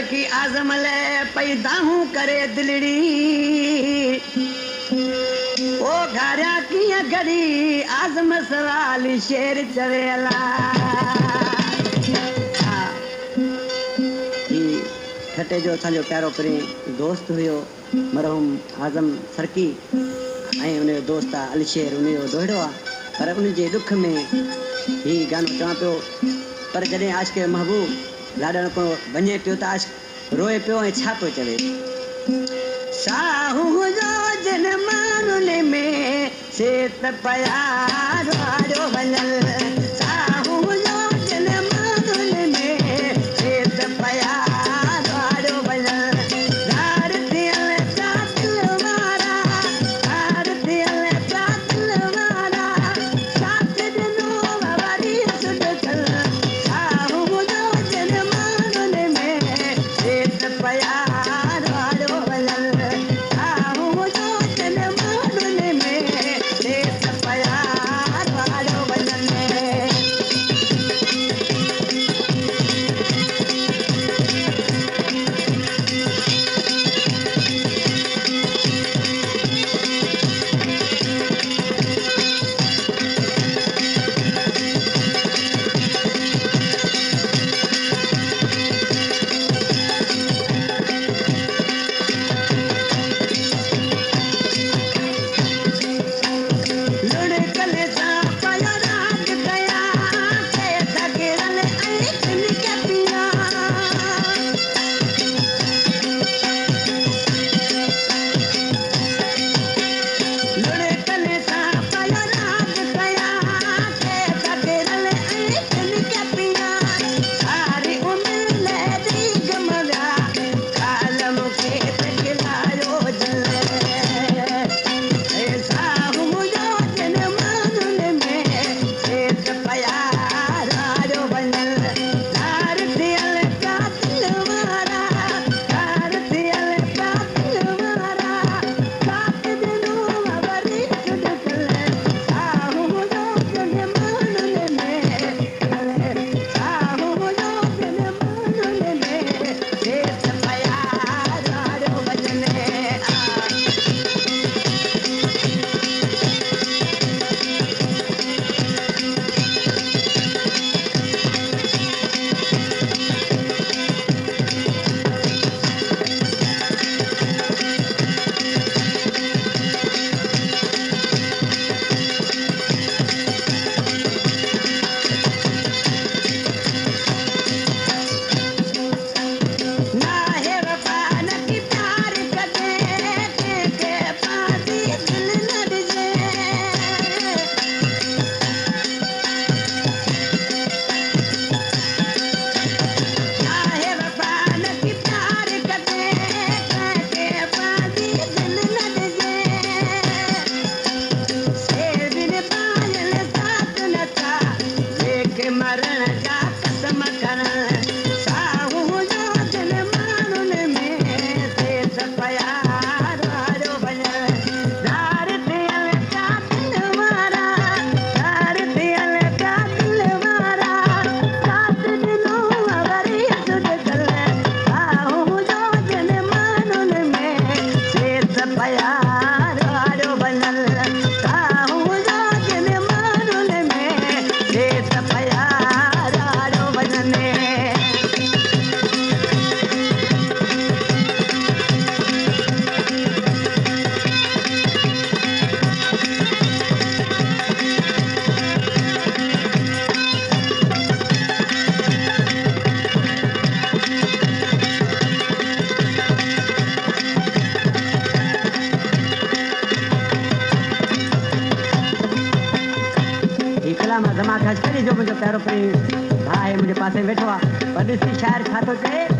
सरकी आज़म ले पैदाहूं करे दिलड़ी ओ घारिया कीअं घड़ी आज़म सवाल शेर चवेला ठटे जो असांजो प्यारो पहिरीं दोस्त हुयो मरहूम आज़म सरकी ऐं उनजो दोस्त आहे अलशेर उनजो दोहिड़ो आहे पर उनजे ॾुख में हीउ गानो चवां पियो पर जॾहिं आशिक़ महबूब लाॾण को वञे पियो त आशिक़ रोए पियो ऐं छा पियो चवे साहू जो जिन मानुनि में सेत पया वारो वञल साहू जो जिन मानुनि में सेत पया जो मुझे प्यारो भाई मुझे पास बैठो पर शायर छा तो चए